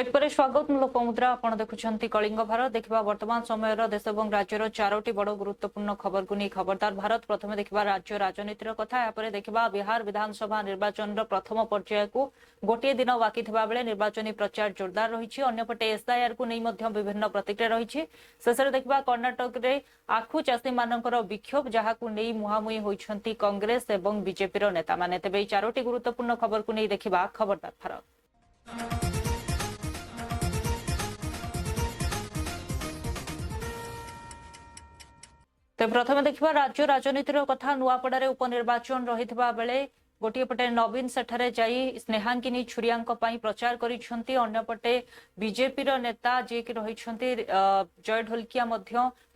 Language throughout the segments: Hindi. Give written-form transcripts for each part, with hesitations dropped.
ब्रेक पर स्वागत लोकमुद्रा आपण देखुछंती कलिंग भारत देखा वर्तमान समय देश और राज्यर चारोटी बड़ गुरुत्वपूर्ण खबर को नहीं खबरदार भारत प्रथम देखा राज्य राजनीतिर कथा यापर देखा बिहार विधानसभा निर्वाचन प्रथम पर्याय को गोटे दिन बाकी बेले निर्वाचनी प्रचार जोरदार रही अंपटे एसआईआर को नहीं विभिन्न प्रतिक्रिया रही शेष देखा कर्णाटक में आखु चाषी मानकर विक्षोभ जहां नहीं मुहांमुही होती कांग्रेस और बीजेपी नेता माने तेज चारोटी गुरुत्वपूर्ण खबर को नहीं देखा खबरदार भारत। तो प्रथम देखा राज्य राजनीतिर कथा नुआपड़ारे उपनिर्वाचन रही बेले गोटे पटे नवीन सेठारे जाई स्नेहांकिनी छुरिया प्रचार करिसेंती अन्यपटे बीजेपी नेता जे कि रही जय ढोलकिया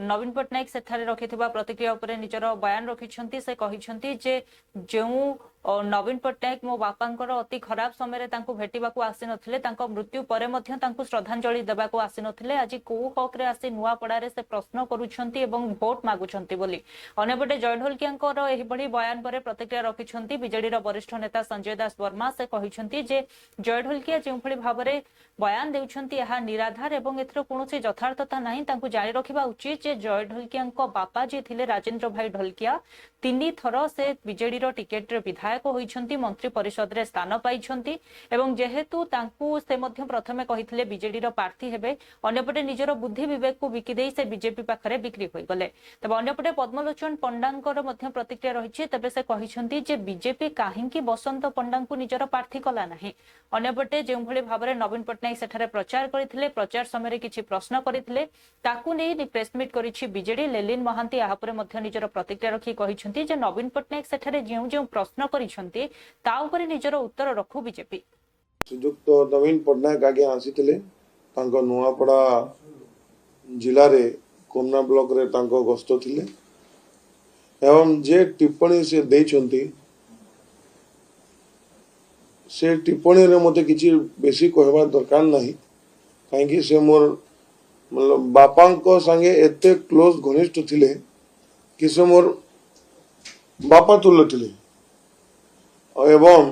नवीन पट्टनायक सेठारे रखिथिबा प्रतिक्रिया उपरे निजर बयान रखिसेंती से कहिसेंती जे जेउ नवीन पट्टनायक मो बापांकर अति खराब समय भेटिबाकू आसी नथिले तांको मृत्यु परे मध्य तांको श्रद्धांजलि देबाकू आसी नथिले आज को हक रे आसी नुआपड़ारे से प्रश्न करूछंती एवं भोट मागुछंती बोली अन्यपटे जय ढोलकियाଙ୍କର एही बढी बयान परे प्रतिक्रिया रखिछंती बीजेडी रो वरिष्ठ नेता संजय दास वर्मा से कहिछंती जे जय ढोलकिया जेउ भली भाबरे बयान देउछंती यहा निराधार एवं एथरो कोनोसी यथार्थता नाही तांको जानि रखिबा उचित जे जय ढोलकियाଙ୍କ बापा जे थिले राजेंद्र भाई ढोलकिया 3 थर से बीजेडी रो टिकेट रे विधायक होइछंती मंत्री परिषद रे स्थान पाइछंती एवं जेहेतु तांको से मध्य प्रथमे कहिथिले बीजेडी रो प्रार्थी हेबे अन्यपटे निजर बुद्धि विवेक को बिकी देई से बीजेपी पाखरे बिक्री होई गले तबे अन्यपटे पद्मलोचन पंडांकर मध्य प्रतिक्रिया रहिछि तबे से कहिछंती जे बीजेपी काहेकि बसंत पंडांको निजर प्रार्थी कला नाही अन्यपटे जेउ भली भाबरे नवीन पट्टनायक सेठारे प्रचार करिथिले प्रचार समय रे किछि प्रश्न करिथिले ताकू नै प्रेस मीट करिछि बीजेडी लेलिन महांती आहापरे मध्य निजर प्रतिक्रिया रखि कहिछंती जे नवीन पट्टनायक सेठारे जेउ जेउ प्रश्न करिछंती ता उपरे निजर उत्तर रखु बीजेपी श्रीजुक्त नवीन पट्टनायक आगे आसीथिले तांको नुआपड़ा जिला रे कोमना ब्लॉक रे तांको गस्त थिले एवं जे टिप्पणी से देइछंती से टिप्पणी रे मते किछि बेसी कहबा दरकार नाही काहेकि से मोर मतलब बापांको संगे एते क्लोज घनिष्ठ थिले कि से मोर बापा तुल्य थिले एवं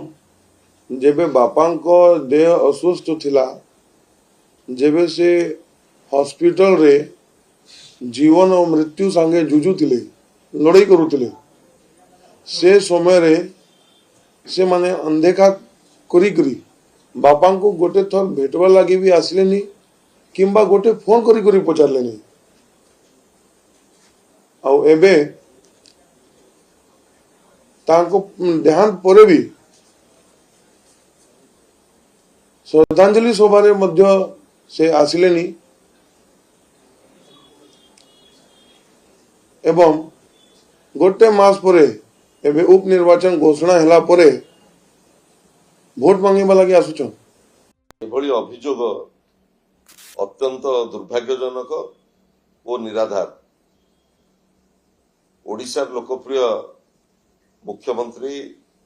जेबे बापांको देह असुस्थ थिला जेबे से हॉस्पिटल रे जीवन और मृत्यु संगे जुझुथिले लड़ाई करुथिले से समय रे से माने अनदेखा करी करी बापांको गोटे थर भेटवा लगी भी आसलेनी किंबा गोटे फोन करी करी पचारलेनी आउ एबे तांको देहांत परे भी श्रद्धांजलि सभारे मध्य से आसिलेनी एवं गोटे मास परे एबे उपनिर्वाचन घोषणा हैला परे भोट मांगेबा लागि आसुछन एभली अभियोग अत्यंत दुर्भाग्यजनक और निराधार ओडिशा लोकप्रिय मुख्यमंत्री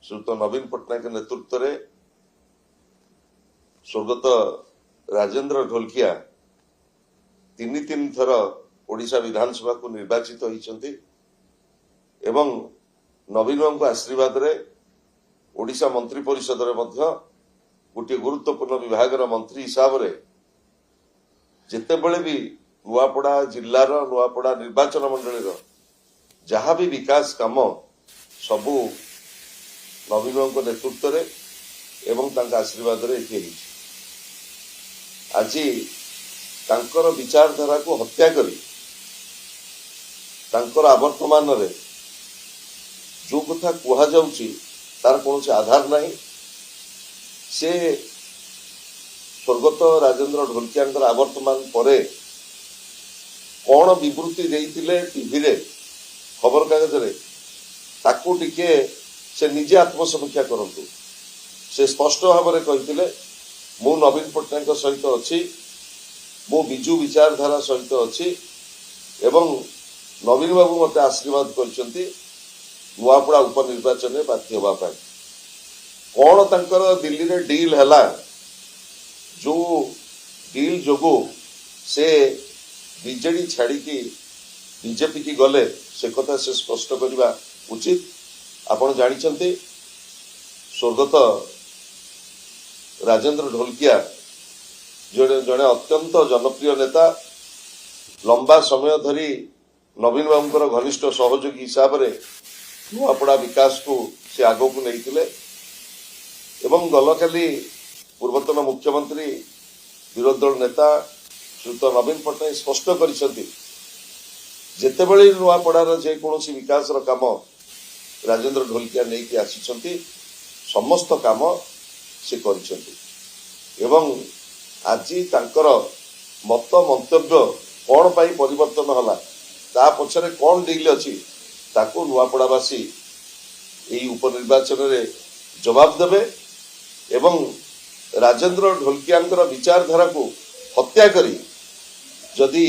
श्रीयुत नवीन पट्टनायक नेतृत्व में स्वर्गत राजेंद्र ढोलकिया तीन थर ओडिशा विधानसभा को निर्वाचित होइछंती एवं नवीन बाबू आशीर्वाद रे ओडिशा मंत्री परिषद रे मध्य गोटे गुरुत्वपूर्ण विभाग मंत्री हिसाब रे जेते बेले भी नुआपड़ा जिल्लार नुआपड़ा निर्वाचन मंडली जहाँ भी विकास काम सबू नवीन बाबू नेतृत्व रे एवं तांका आशीर्वाद रे एठी आज तांकर विचारधारा को हत्या करी तांकर आवर्तमान रे जो कथा कुहा जाउची तार कौन से आधार नहीं से स्वर्गत राजेंद्र ढोलकिया आवर्तमान परे कौन विवृत्ति देइथिले टीवी रे खबर कागज रे ताकू टिके से निजे आत्मसमीक्षा करंतु से स्पष्ट भाव में कहिथिले मु नवीन पट्टनायक सहित अच्छी मु बिजु विचारधारा सहित अच्छी एवं नवीन बाबू मते आशीर्वाद करछंती नुआपड़ा उपनिर्वाचन में प्रार्थी होगा कौन तंकर दिल्ली रे डील हैला जो डील जोगो से बीजेडी छाड़ी की बीजेपी की गले से कथा से स्पष्ट करवा उचित आपण जानिछंती स्वर्गत राजेंद्र ढोलकिया जड़े जड़े अत्यंत जनप्रिय नेता लंबा समय धरी नवीन बाबूंकर घनिष्ठ सहयोगी हिसाब से नुआपड़ा विकास को से आग को नहीं एवं गलकाली पूर्वतन मुख्यमंत्री विरोधी दल नेता श्रीयुत नवीन पट्टनायक स्पष्ट कर जेतेबेले नुआपड़ार जेकोसी विकास काम राजेंद्र ढोलकिया नहीं कि आसी समस्त काम से कर आज तांकर मत मंतव्य कौन पाई परिवर्तन होला ता पछरे कौन डील अच्छी ताको नुआपड़ावासी यही उपनिर्वाचन रे जवाब देबे एवं राजेंद्र ढोलकियांकर विचारधारा को हत्या करी जदि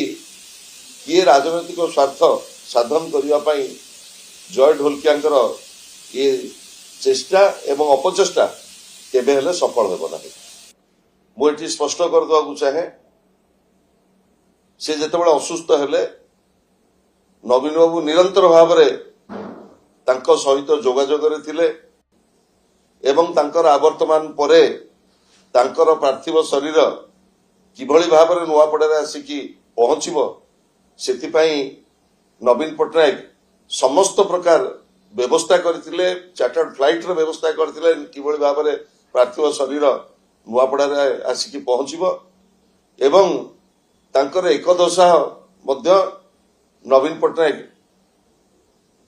किए राजनैतिक स्वार्थ साधन करने जय ढोलकियांकर ये चेष्टा एवं अपचेष्टा केबे हेले सफल हेब नाही। मुझे स्पष्ट करदेवा चाहे से जेतेबेले असुस्थ हेले नवीन बाबू निरंतर भाव सहित जोगाजोग थिले एवं तांकर आवर्तमान परे तांकर पार्थिव शरीर किभली भाव में नुआपड़ारे आसिकी पहुंचबो सेतिपाई नवीन पट्टनायक समस्त प्रकार व्यवस्था करथिले चार्टर्ड फ्लाइट रो व्यवस्था करथिले किभली भाव में पार्थिव शरीर नुआपड़ारे आसिकी पहुंचबो एवं तांकर एकदशा मध्य नवीन पट्टनायक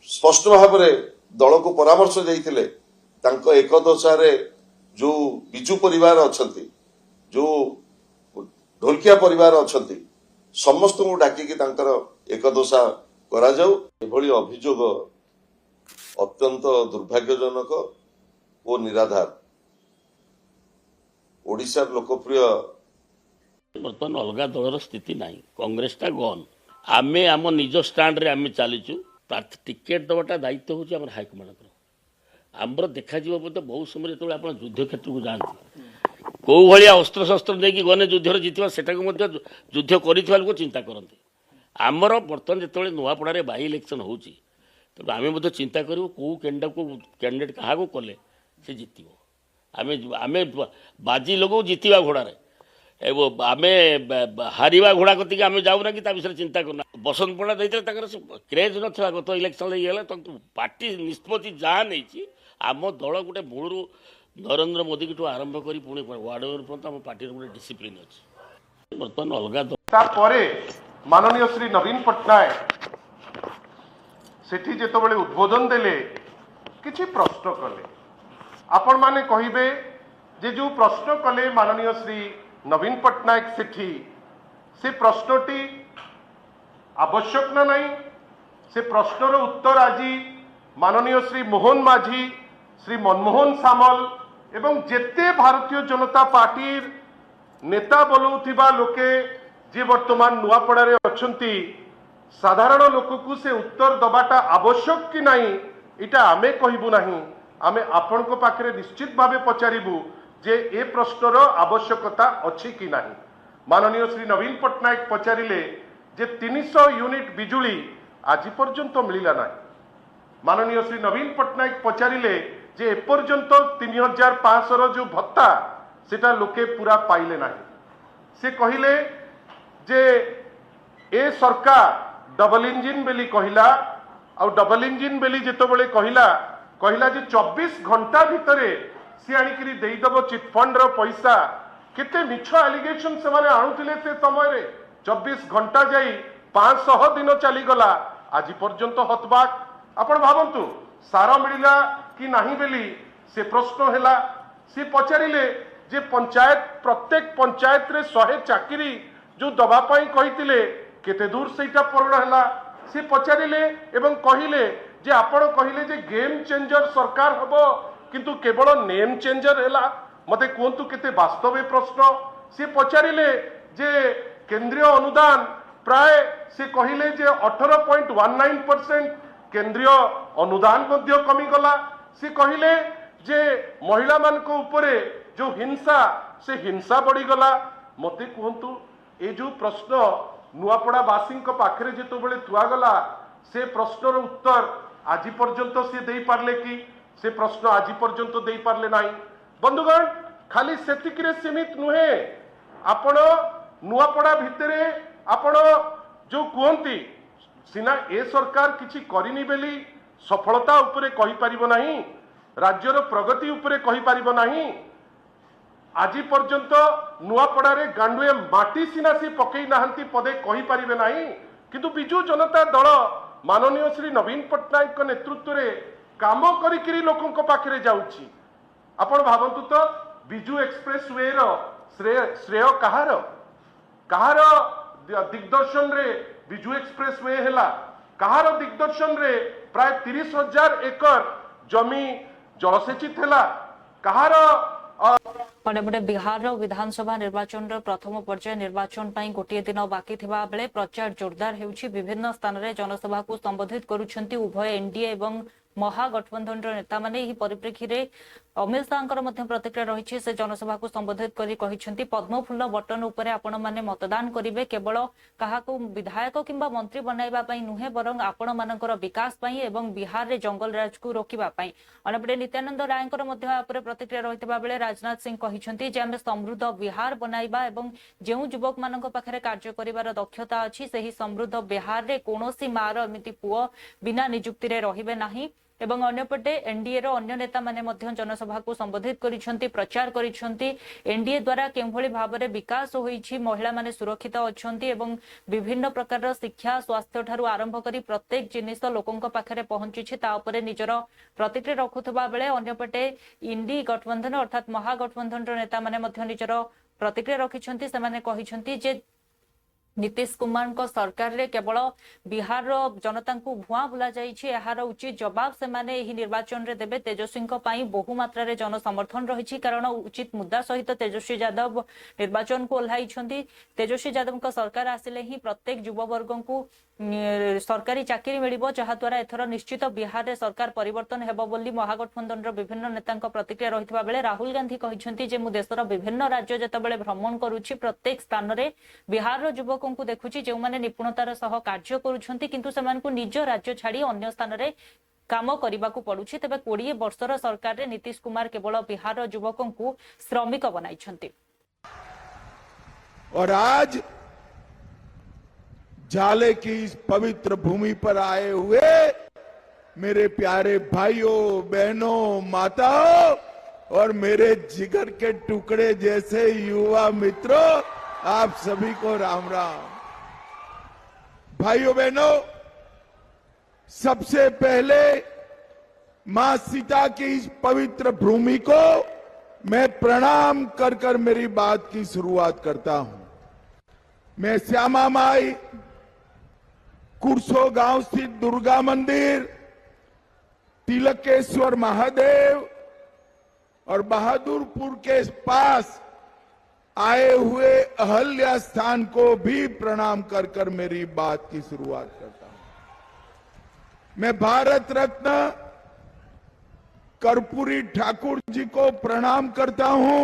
स्पष्ट भाव में दल को परामर्श देइथिले तांको एकदशा रे जो बिजू परिवार अछंती जो ढोलकिया परिवार अछंती समस्त को डाकिकी तांकर एकदशा करा जाऊ एभली अभियोग अत्यंत दुर्भाग्यजनक और निराधार ओडिशा लोकप्रिय बर्तमान अलग दलर स्थिति ना कांग्रेसटा गन आमे आम निज स्टाण्ड रे आमे चलीचु टिकेट दबाटा दायित्व हूँ आम हाइकमांड आमर देखा बोलते बहुत समय जो आप युद्ध क्षेत्र को जाती कौ भाया अस्त्र शस्त्र देकी गने युद्ध जीतवा सेटा युद्ध कर चिंता करते आमर बर्तमान जो नुआपड़ा बाई इलेक्शन हो आम चिंता करूँ कौ कैंडिडेट क्या कले से जीत आम बाजी लगो जीतवा घोड़ारे आम हारिवा घोड़ा कति आम जाऊना कि विषय चिंता करना बसंत पड़ा देते क्रेज ना गत इलेक्शन ये पार्टी निष्पत्ति जहाँ नहीं आम दल गोटे मूलू नरेंद्र मोदी की आरंभ कर पुणी वार्ड पर्यटन आम पार्टी गोटे डिसिप्लिन अच्छी बर्तमान अलग तापरे माननीय श्री नवीन पट्टनायक सेठी जेतबेले उद्बोधन देले किछि प्रश्न कले आपण माने कहिबे जे जो प्रश्न कले माननीय श्री नवीन पट्टनायक सेठी से प्रश्नटी आवश्यक ना नहीं से प्रश्नर उत्तर आज माननीय श्री मोहन माझी श्री मनमोहन सामल एवं जेते भारतीय जनता पार्टी नेता बोलौथिबा लोके जे वर्तमान नुआपड़ारे अछंती साधारण लोक को से उत्तर दबाटा आवश्यक कि नहीं इटा आमे कहबू नहीं आमे आपण को पाखरे निश्चित भावे पचारिबू जे ए प्रश्नर आवश्यकता अछि कि नहीं। माननीय श्री नवीन पट्टनायक पचारिले जे 300 यूनिट बिजुली आज पर्यंत मिलिला नहीं। माननीय श्री नवीन पट्टनायक पचारिले जे एपर्यंत 3500 रो जो भत्ता सेटा लोके पूरा पाइले नहीं। से कहिले जे ए सरकार डबल इंजिन बेली कहिला आ डबल इंजिन बेली जेतबेले कहिला जे 24 घंटा भितरे सी आनिकरी देइदबो चिटफंड रो पैसा केते मिछ एलिगेशन से माने आणुतिले से समय रे 24 घंटा जाई 500 दिन चली गला आज पर्यंत हतबाक आपण भाबंतु सारा मिलिला कि नाही बेली से प्रश्न हैला से पचारिले जे पंचायत प्रत्येक पंचायत रे 100 चाकरी जो दबा पाई कहितिले केते दूर सेटा पूर्ण हैला से पचारिले एवं कहिले जे आपण कहिले जे गेम चेंजर सरकार हबो किंतु केवल नेम चेंजर हैला मते कोंतु केते वास्तव प्रश्न से पचारिले जे केंद्रीय अनुदान प्राय से कहिले जे 18.19% केंद्रीय अनुदान मध्य कमी गला से कहिले जे महिला मान को ऊपरे जो हिंसा से हिंसा बढ़ी गला मते कहंतु ए जो प्रश्न नुआपड़ावासी पाखरे जेतो बेले थुआ गला से प्रश्नर उत्तर आज पर्यंत से दे पारले कि से प्रश्न आज पर्यंत दे पारले नाही। बंधुगण खाली सेतिकरे सीमित नुहे आपण नुआपड़ा भितरे आपण जो कहती सिना ए सरकार किछि करिनी बेली सफलता उपरे कहि परिबो नाही, राज्यर प्रगति उपरे कहि परिबो नाही। आज पर्यंत नुआपड़ारे गांडुए माटी सिना सी पकई नाहंती पदे कहि परिबे नाही, किंतु बिजु जनता दल माननीय श्री नवीन पट्टनायक नेतृत्व रे काम करिकिरी लोकंक पाखरे जाउछि। आपण भावंतु तो बिजु एक्सप्रेस वे रो श्रेय कहार कहार दिग्दर्शन रे बिजु एक्सप्रेस वे हैला, कहार दिग्दर्शन रे प्राय 30,000 एकर जमी जलसेचित हैला, कहार अन्यपटे बिहार विधानसभा निर्वाचन प्रथम पर्याय निर्वाचन पर गोटे दिन बाकी थिबा बेले प्रचार जोरदार हेउछि। विभिन्न स्थान रे जनसभा को संबोधित करुछंती उभय एनडीए एवं महागठबंधन नेता माने। एही परिप्रेक्षी रे अमित शाहଙ୍କର ମଧ୍ୟ ପ୍ରତିକ୍ରିୟା ରହିଛି। ସେ जनसभा को संबोधित କରି କହିଛନ୍ତି पद्मफूल बटन उपरे आपण माने मतदान करिवे, केवल काहाको विधायक किंबा मंत्री बनाइबा पई नुहे बरং आपण मानकर विकास पई एवं बिहार रे जंगल राज को रोकिबा पई। अनपटे नित्यानंद रायଙ୍କର ମଧ୍ୟ आपरे प्रतिक्रिया रहितबा बेले राजनाथ सिंह कहिसंती जे हम समृद्ध बिहार बनाइबा एवं जेउ युवक मानक पाखरे कार्य करिवार दक्षता अछि सेही समृद्ध बिहार रे कोनोसी मार एमिति पुओ बिना नियुक्ति रे रहिबे नाही। एवं अन्यपटे एनडीए रो अन्य नेता माने मध्य जनसभा को संबोधित करिसंती, प्रचार करिसंती। एनडीए द्वारा केभଳି भाबरे विकास होईछि, महिला माने सुरक्षित अछंती एवं विभिन्न प्रकार शिक्षा स्वास्थ्य ठारू आरंभ करी प्रत्येक जिनिस लोकंक पाखरे पहुंचीछि ता उपरे निजर प्रतिक्रिया रखुथबा बेले अन्यपटे इंडी गठबंधन अर्थात महागठबंधन रो नेता माने मध्य निजर प्रतिक्रिया रखिसंती। से माने कहिसंती जे नीतीश कुमार को सरकार रे केवल बिहार रो जनता को भुआ बुला जाइछि, एहार उचित जवाब से माने एही निर्वाचन रे देबे। तेजस्वी को पाई बहु मात्रा रे जन समर्थन रहिछि, कारण उचित मुद्दा सहित तेजस्वी यादव निर्वाचन को ओल्हाइछंती। तेजस्वी यादव को सरकार आसिले ही प्रत्येक युवा वर्ग को सरकारी चाकरी मिलिबो, जहा द्वारा एथर निश्चित बिहार रे सरकार परिवर्तन हेबो बोली महागठबंधन रो विभिन्न नेतांक प्रतिक्रिया रहितबा बेले राहुल गांधी कहिसंती जे मु देशर विभिन्न राज्य जतबेले भ्रमण करूछि प्रत्येक स्थान रे बिहार रो युवक को देखुछि जे माने निपुणतार सह कार्य करूछंती, किंतु समान को निज राज्य छाड़ी अन्य स्थान रे काम करबा को पडुछि। तबे 20 वर्षर सरकार रे नीतीश कुमार केवल बिहार रो युवकों को श्रमिक बनाइछंती। और आज जाले की इस पवित्र भूमि पर आए हुए मेरे प्यारे भाइयों बहनों माताओं और मेरे जिगर के टुकड़े जैसे युवा मित्रों, आप सभी को राम राम। भाइयों बहनों, सबसे पहले मां सीता की इस पवित्र भूमि को मैं प्रणाम कर कर मेरी बात की शुरुआत करता हूं। मैं श्यामा माई, कुरसो गांव स्थित दुर्गा मंदिर, तिलकेश्वर महादेव और बहादुरपुर के पास आए हुए अहल्या स्थान को भी प्रणाम कर कर मेरी बात की शुरुआत करता हूं। मैं भारत रत्न कर्पूरी ठाकुर जी को प्रणाम करता हूं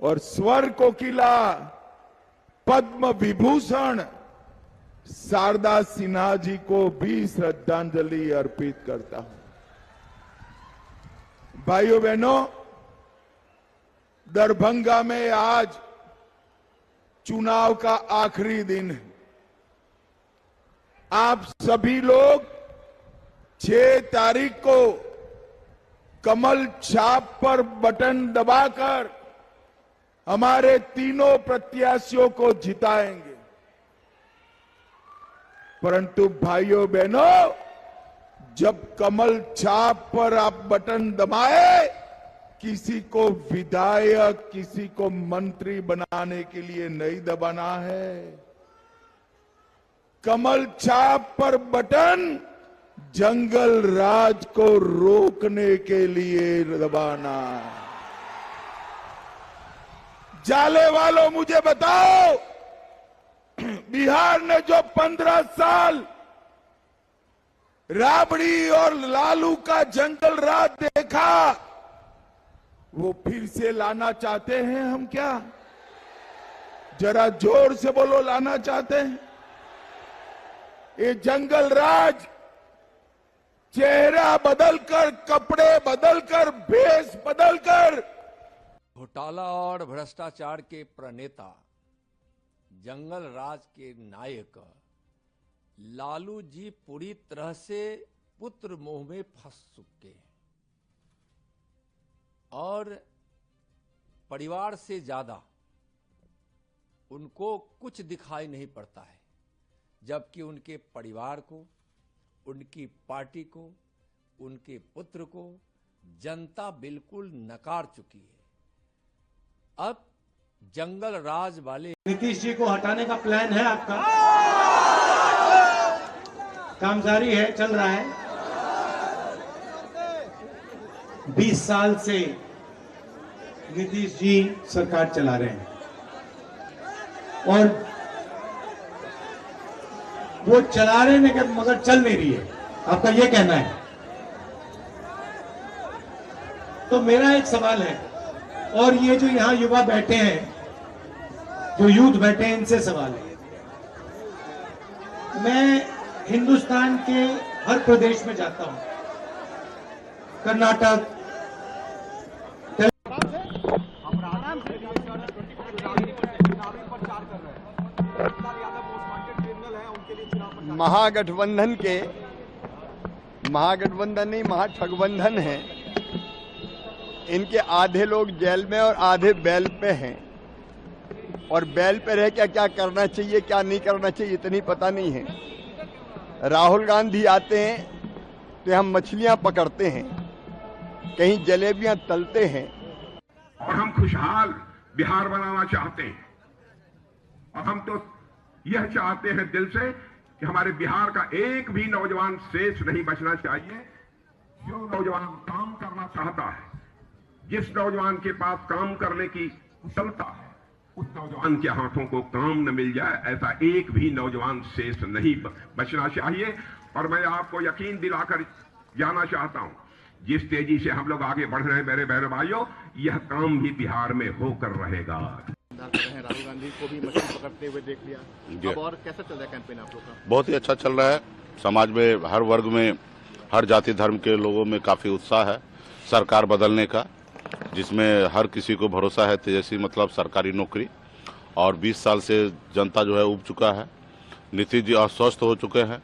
और स्वर कोकिला पद्म विभूषण शारदा सिन्हा जी को भी श्रद्धांजलि अर्पित करता हूं। भाइयों बहनों, दरभंगा में आज चुनाव का आखिरी दिन है। आप सभी लोग 6 तारीख को कमल छाप पर बटन दबाकर हमारे तीनों प्रत्याशियों को जिताएंगे। परंतु भाइयों बहनों, जब कमल छाप पर आप बटन दबाए, किसी को विधायक, किसी को मंत्री बनाने के लिए नहीं दबाना है। कमल छाप पर बटन जंगल राज को रोकने के लिए दबाना है। जाले वालों, मुझे बताओ, बिहार ने जो 15 साल राबड़ी और लालू का जंगल राज देखा, वो फिर से लाना चाहते हैं हम क्या? जरा जोर से बोलो, लाना चाहते हैं? ये जंगल राज चेहरा बदलकर, कपड़े बदलकर, भेष बदलकर घोटाला और भ्रष्टाचार के प्रणेता, जंगल राज के नायक लालू जी पूरी तरह से पुत्र मोह में फंस चुके हैं और परिवार से ज्यादा उनको कुछ दिखाई नहीं पड़ता है, जबकि उनके परिवार को, उनकी पार्टी को, उनके पुत्र को जनता बिल्कुल नकार चुकी है। अब जंगल राज वाले नीतीश जी को हटाने का प्लान है आपका? काम जारी है, चल रहा है। 20 साल से नीतीश जी सरकार चला रहे हैं और वो चला रहे हैं मगर चल नहीं रही है, आपका ये कहना है। तो मेरा एक सवाल है, और ये जो यहां युवा बैठे हैं, जो यूथ बैठे हैं, इनसे सवाल है। मैं हिंदुस्तान के हर प्रदेश में जाता हूं, कर्नाटक, महागठबंधन नहीं, महाठगबंधन है। इनके आधे लोग जेल में और आधे बेल पे हैं, और बेल पे रह क्या करना चाहिए, क्या नहीं करना चाहिए, इतनी पता नहीं है। राहुल गांधी आते हैं तो हम मछलियां पकड़ते हैं, कहीं जलेबियां तलते हैं। और हम खुशहाल बिहार बनाना चाहते हैं, और हम तो यह चाहते हैं दिल से कि हमारे बिहार का एक भी नौजवान शेष नहीं बचना चाहिए। जो नौजवान काम करना चाहता है, जिस नौजवान के पास काम करने की क्षमता है, उस नौजवान के हाथों को काम न मिल जाए, ऐसा एक भी नौजवान शेष नहीं बचना चाहिए। और मैं आपको यकीन दिलाकर जाना चाहता हूं, जिस तेजी से हम लोग आगे बढ़ रहे हैं मेरे बहनों भाइयों, यह काम भी बिहार में होकर रहेगा। राहुल गांधी को भी मछली पकड़ते हुए देख लिया, अब और कैसा चल रहा है कैंपेन आप लोग का? बहुत ही अच्छा चल रहा है। समाज में हर वर्ग में, हर जाति धर्म के लोगों में काफी उत्साह है सरकार बदलने का, जिसमें हर किसी को भरोसा है तेजस्वी मतलब सरकारी नौकरी। और 20 साल से जनता जो है उब चुका है। नीतीश जी अस्वस्थ हो चुके हैं,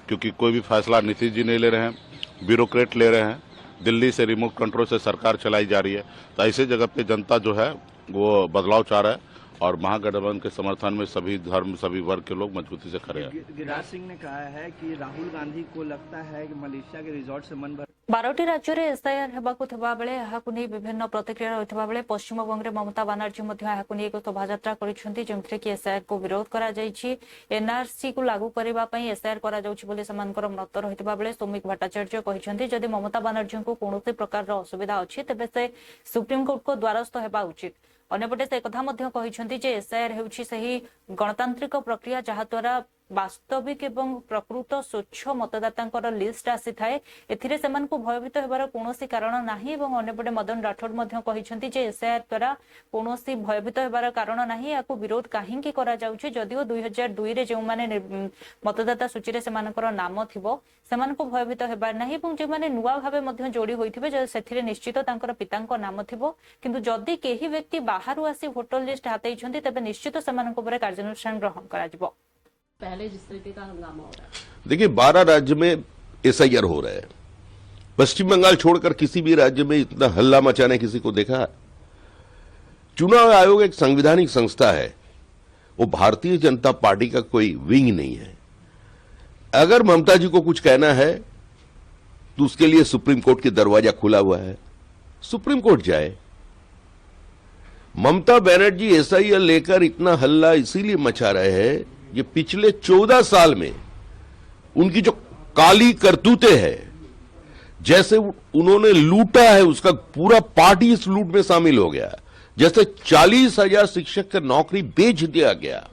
क्योंकि कोई भी फैसला नीतीश जी नहीं ले रहे हैं, ब्यूरोक्रेट ले रहे हैं। दिल्ली से रिमोट कंट्रोल से सरकार चलाई जा रही है। तो ऐसे जगह पे जनता जो है वो बदलाव चाह रहा है, और महागठबंधन के समर्थन में सभी धर्म, सभी वर्ग के लोग मजबूती से खड़े हैं। गिरिराज सिंह ने कहा है कि राहुल गांधी को लगता है कि मलेशिया के रिजॉर्ट से मन भर 12टी राज्य में एसआईआर हेबाकु थिबा बेले एहाकु नै विभिन्न प्रतिक्रिया रहितबा बेले पश्चिम बंग में ममता बानर्जी मध्य एहाकु नै एक शोभायात्रा करिसेंती, जेमथिरे कि एसआईआर को विरोध करा जायछि। एनआरसी को लागू करबा पई एसआईआर करा जाउछि बोली समानकर मत रहितबा बेले सौमिक भट्टाचार्य कहिसेंती, जदि ममता बानर्जी को कोनोसी प्रकार असुविधा अछि तेबे से सुप्रीम कोर्ट को द्वारस्थ हेबा उचित। अन्यपटे से कथा मध्य कहिसेंती जे एसआईआर हेउछि सही गणतांत्रिक प्रक्रिया जहा द्वारा वास्तविक एवं प्रकृत स्वच्छ मतदाता लिस्ट आसी थाए, एथिरे सेमान को भयभीत हेबार कोनोसी कारण नाही। एवं अन्यपटे मदन राठौड़ मध्य कहिसेंती जे एसआईआर द्वारा कोनोसी भयभीत हेबार कारण नाही, याकु विरोध काहेकि करा जाउछि। जदिओ 2002 रे जे माने मतदाता सूची रे सेमानकर नाम थिबो सेमान को भयभीत हेबार नाही, एवं जे माने नुवा भाबे मध्य जोडी होइथिबे जे सेथिरे निश्चित तांकर पितांक नाम थिबो, किंतु जदि केही व्यक्ति बाहरु आसी वोटर लिस्ट हातेइछंती तबे निश्चित सेमानक ऊपर कार्यानुष्ठान ग्रहण करा जिवो। पहले जिस तरीके का हंगामा हो रहा है, देखिए 12 राज्य में एसआईआर हो रहा है। पश्चिम बंगाल छोड़कर किसी भी राज्य में इतना हल्ला मचाने किसी को देखा है? चुनाव आयोग एक संवैधानिक संस्था है, वो भारतीय जनता पार्टी का कोई विंग नहीं है। अगर ममता जी को कुछ कहना है तो उसके लिए सुप्रीम कोर्ट के दरवाजा खुला हुआ है, सुप्रीम कोर्ट जाए। ममता बनर्जी एसआईआर लेकर इतना हल्ला इसीलिए मचा रहे हैं, ये पिछले 14 साल में उनकी जो काली करतूतें हैं, जैसे उन्होंने लूटा है, उसका पूरा पार्टी इस लूट में शामिल हो गया। जैसे 40,000 शिक्षक का नौकरी बेच दिया गया,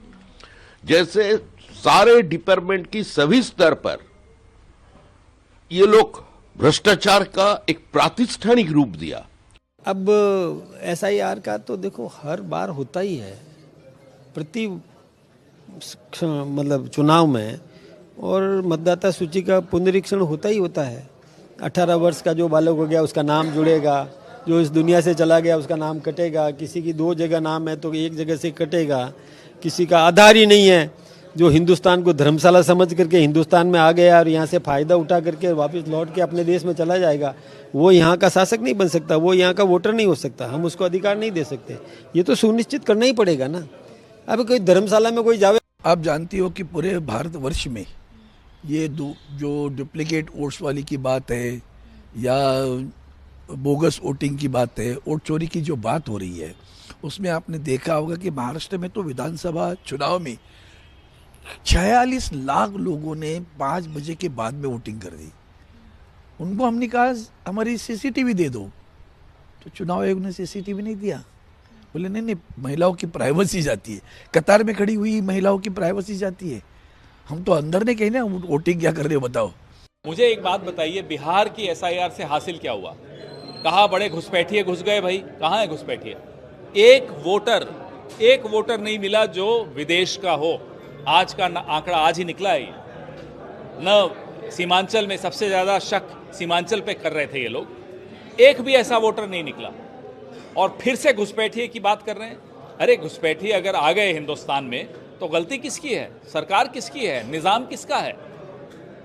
जैसे सारे डिपार्टमेंट की सभी स्तर पर ये लोग भ्रष्टाचार का एक प्रातिष्ठानिक रूप दिया। अब एसआईआर का तो देखो हर बार होता ही है, प्रति मतलब चुनाव में, और मतदाता सूची का पुनरीक्षण होता ही होता है। 18 वर्ष का जो बालक हो गया उसका नाम जुड़ेगा, जो इस दुनिया से चला गया उसका नाम कटेगा, किसी की 2 जगह नाम है तो एक जगह से कटेगा, किसी का आधार ही नहीं है, जो हिंदुस्तान को धर्मशाला समझ करके हिंदुस्तान में आ गया और यहाँ से फ़ायदा उठा करके वापस लौट के अपने देश में चला जाएगा, वो यहाँ का शासक नहीं बन सकता, वो यहाँ का वोटर नहीं हो सकता, हम उसको अधिकार नहीं दे सकते। ये तो सुनिश्चित करना ही पड़ेगा ना। अब कोई धर्मशाला में कोई जावे। आप जानती हो कि पूरे भारतवर्ष में ये जो डुप्लीकेट वोट्स वाली की बात है या बोगस वोटिंग की बात है, वोट चोरी की जो बात हो रही है, उसमें आपने देखा होगा कि महाराष्ट्र में तो विधानसभा चुनाव में 46 लाख लोगों ने 5 बजे के बाद में वोटिंग कर दी। उनको हमने कहा हमारी सीसीटीवी दे दो, तो चुनाव आयोग ने सीसीटीवी नहीं दिया। बोले नहीं, महिलाओं की प्राइवेसी जाती है, कतार में खड़ी हुई महिलाओं की प्राइवेसी जाती है। हम तो अंदर ने कही ना वोटिंग क्या कर रहे हो बताओ। मुझे एक बात बताइए, बिहार की एसआईआर से हासिल क्या हुआ? कहा बड़े घुसपैठिए घुस गए भाई, कहाँ है घुसपैठिए? एक वोटर नहीं मिला जो विदेश का हो। आज का आंकड़ा आज ही निकला है। न सीमांचल में सबसे ज्यादा शक सीमांचल पे कर रहे थे ये लोग, एक भी ऐसा वोटर नहीं निकला, और फिर से घुसपैठिए की बात कर रहे हैं। अरे घुसपैठिए अगर आ गए हिंदुस्तान में तो गलती किसकी है? सरकार किसकी है? निजाम किसका है?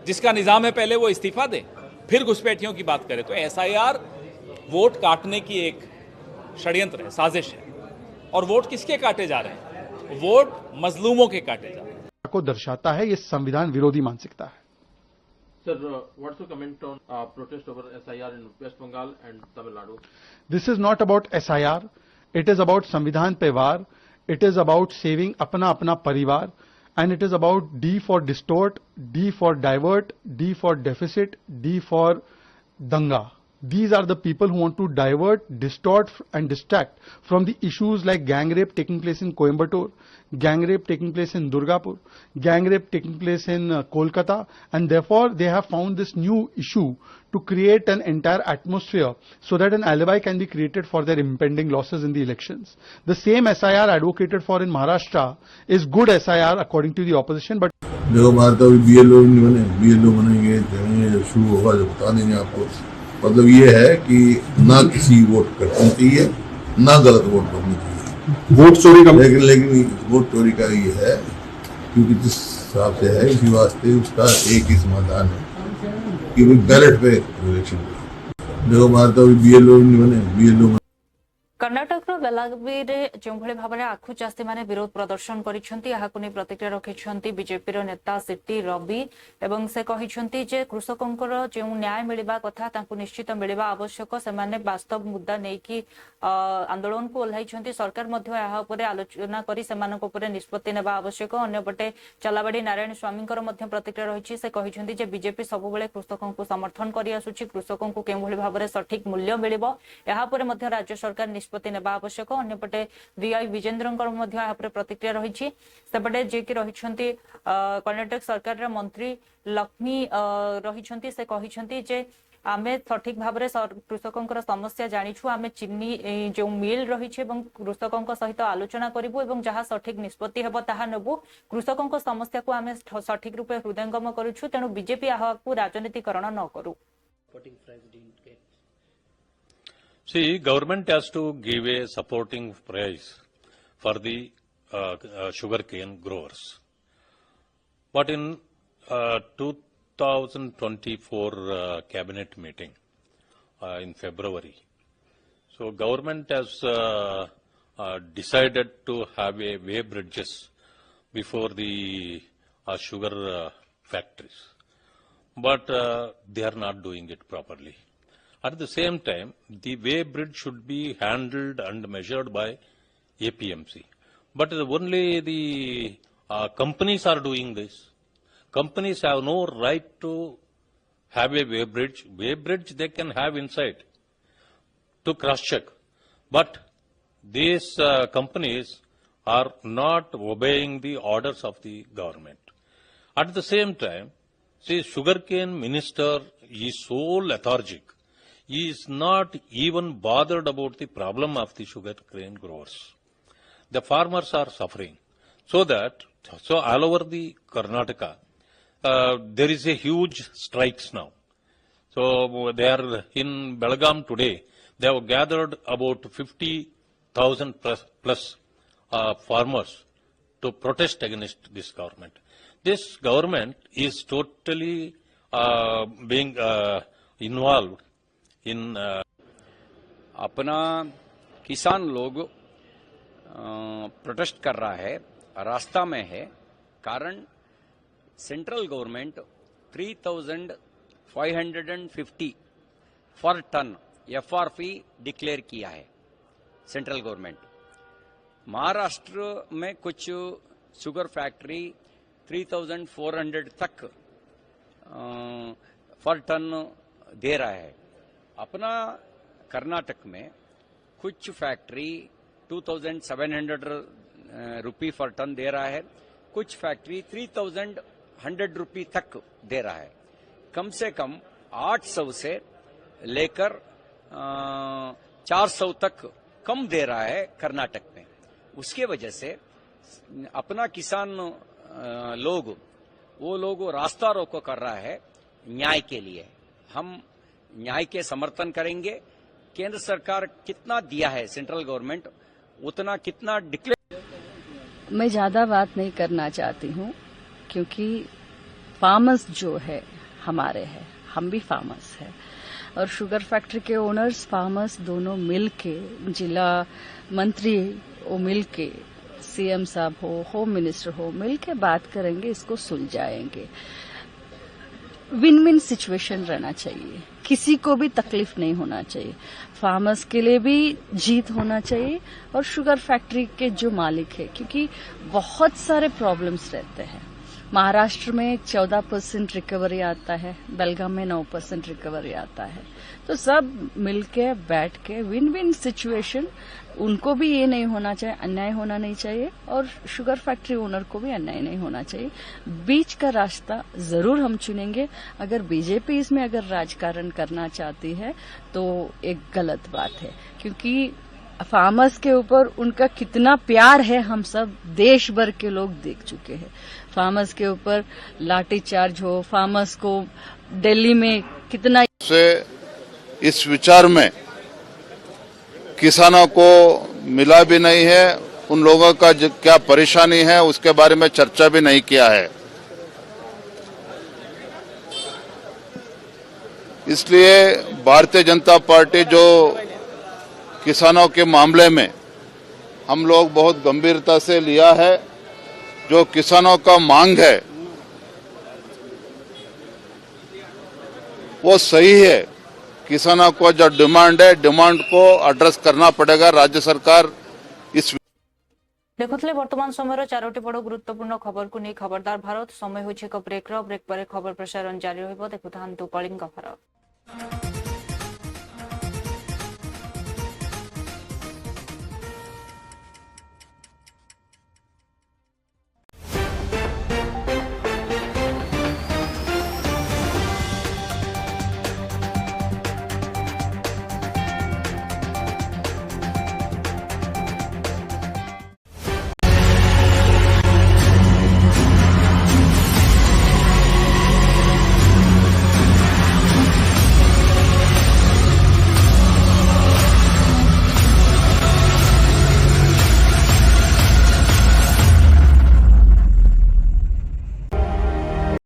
जिसका निजाम है पहले वो इस्तीफा दे, फिर घुसपैठियों की बात करे। तो एसआईआर वोट काटने की एक षड्यंत्र है, साजिश है। और वोट किसके काटे जा रहे हैं? वोट मजलूमों के काटे जा रहे हैं। को दर्शाता है, ये संविधान विरोधी मानसिकता है। Sir, what's your comment on protest over SIR in West Bengal and Tamil Nadu? This is not about SIR. It is about संविधान पे वार. It is about saving अपना परिवार. And it is about D for distort, D for divert, D for deficit, D for danga. These are the people who want to divert, distort and distract from the issues like gang rape taking place in Coimbatore, gang rape taking place in Durgapur, gang rape taking place in Kolkata, and therefore they have found this new issue to create an entire atmosphere so that an alibi can be created for their impending losses in the elections. The same SIR advocated for in Maharashtra is good SIR according to the opposition, but देखो भारत अभी BLO नहीं बने, BLO बनेंगे, शुरू होगा जो बता देंगे आपको। मतलब ये है कि ना किसी वोट कटना चाहिए, ना गलत वोट करना चाहिए। वोट चोरी का लेकिन वोट चोरी का ये है, क्योंकि जिस हिसाब से है इसी वास्ते उसका एक ही समाधान है कि बैलेट पे इलेक्शन। देखो भारत अभी BLO नहीं बने, BLO कर्णाटक बेलागावी जो भाव में आखु चाषी मैंने विरोध प्रदर्शन कर प्रतिक्रिया रखिंट बीजेपी नेता सीटी रवि एवं से कहते जे कृषकों जो न्याय मिलवा कथा निश्चित मिलवा आवश्यक। से वास्तव मुद्दा नहीं कि आंदोलन को ओह्लाई सरकार आलोचना कर निष्पत्ति नेबा आवश्यक। अन्यपटे चलावाड़ी नारायण स्वामी प्रतिक्रिया रही से कहते बीजेपी सब कृषकों को समर्थन कर आसुची, कृषकों को केउं भली भाव में सठिक मूल्य मिलिबो यापर राज्य सरकार निष्पत्ति नेबा आवश्यक। अन्यपटे VI विजेन्द्र प्रतिक्रिया रही सेपटे जे कि रही कर्णाटक सरकार मंत्री लक्ष्मी रही से कहते जे आमे सठिक भाव में कृषकों समस्या जानिछु, आमे चीनी जो मिल रही कृषकों सहित आलोचना करूँ और जहाँ सठिक निष्पत्ति हेब ताहा नेबु। कृषकों समस्या को आमे सठिक रूपे हृदयंगम करूछु, तेणु बीजेपी को राजनीतिकरण न करू। See, government has to give a supporting price for the sugarcane growers. But in 2024 cabinet meeting in February, so government has decided to have a way bridges before the sugar factories, but they are not doing it properly. At the same time, the way bridge should be handled and measured by APMC. But only the companies are doing this. Companies have no right to have a way bridge. Way bridge they can have inside to cross-check. But these companies are not obeying the orders of the government. At the same time, see, sugarcane minister is so lethargic. He is not even bothered about the problem of the sugarcane growers. The farmers are suffering. So all over the Karnataka, there is a huge strikes now. So they are in Belgaum today. they have gathered about 50,000 plus farmers to protest against this government. This government is totally being involved in अपना किसान लोग प्रोटेस्ट कर रहा है, रास्ता में है, कारण central government 3,550 for ton FRP declare किया है सेंट्रल गवर्नमेंट। महाराष्ट्र में कुछ शुगर फैक्ट्री 3,400 तक फॉर टन दे रहा है। अपना कर्नाटक में कुछ फैक्ट्री 2,700 रुपी फॉर टन दे रहा है, कुछ फैक्ट्री 3,100 रुपी तक दे रहा है। कम से कम 800 से लेकर 400 तक कम दे रहा है कर्नाटक में। उसके वजह से अपना किसान लोग रास्ता रोको कर रहा है न्याय के लिए। हम न्याय के समर्थन करेंगे। केंद्र सरकार कितना दिया है सेंट्रल गवर्नमेंट उतना कितना डिक्लेयर। मैं ज्यादा बात नहीं करना चाहती हूँ क्योंकि फार्मर्स जो है हमारे हैं, हम भी फार्मर्स हैं और शुगर फैक्ट्री के ओनर्स फार्मर्स दोनों मिल के, जिला मंत्री वो मिल के, सीएम साहब हो, होम मिनिस्टर हो, मिल के बात करेंगे, इसको सुलझाएंगे। विन विन सिचुएशन रहना चाहिए, किसी को भी तकलीफ नहीं होना चाहिए, फार्मर्स के लिए भी जीत होना चाहिए और शुगर फैक्ट्री के जो मालिक है, क्योंकि बहुत सारे प्रॉब्लम्स रहते हैं। महाराष्ट्र में 14% रिकवरी आता है, बेलगाम में 9% रिकवरी आता है। तो सब मिलके बैठ के विन विन सिचुएशन, उनको भी ये नहीं होना चाहिए, अन्याय होना नहीं चाहिए और शुगर फैक्ट्री ओनर को भी अन्याय नहीं होना चाहिए। बीच का रास्ता जरूर हम चुनेंगे। अगर बीजेपी इसमें अगर राजकारण करना चाहती है तो एक गलत बात है, क्योंकि फार्मर्स के ऊपर उनका कितना प्यार है हम सब देश भर के लोग देख चुके हैं। फार्मर्स के ऊपर लाठीचार्ज हो, फार्मर्स को दिल्ली में कितना से इस विचार में किसानों को मिला भी नहीं है, उन लोगों का क्या परेशानी है उसके बारे में चर्चा भी नहीं किया है। इसलिए भारतीय जनता पार्टी जो किसानों के मामले में हम लोग बहुत गंभीरता से लिया है, जो किसानों का मांग है वो सही है। किसानों को जो डिमांड है, डिमांड को एड्रेस करना पड़ेगा। राज्य सरकार इस देखुले वर्तमान समय 4टी बड़ गुरुत्वपूर्ण खबर को नहीं खबरदार भारत। समय हो ब्रेक पर खबर प्रसारण जारी रहिबो। देखुथांतु कलिंग भारत।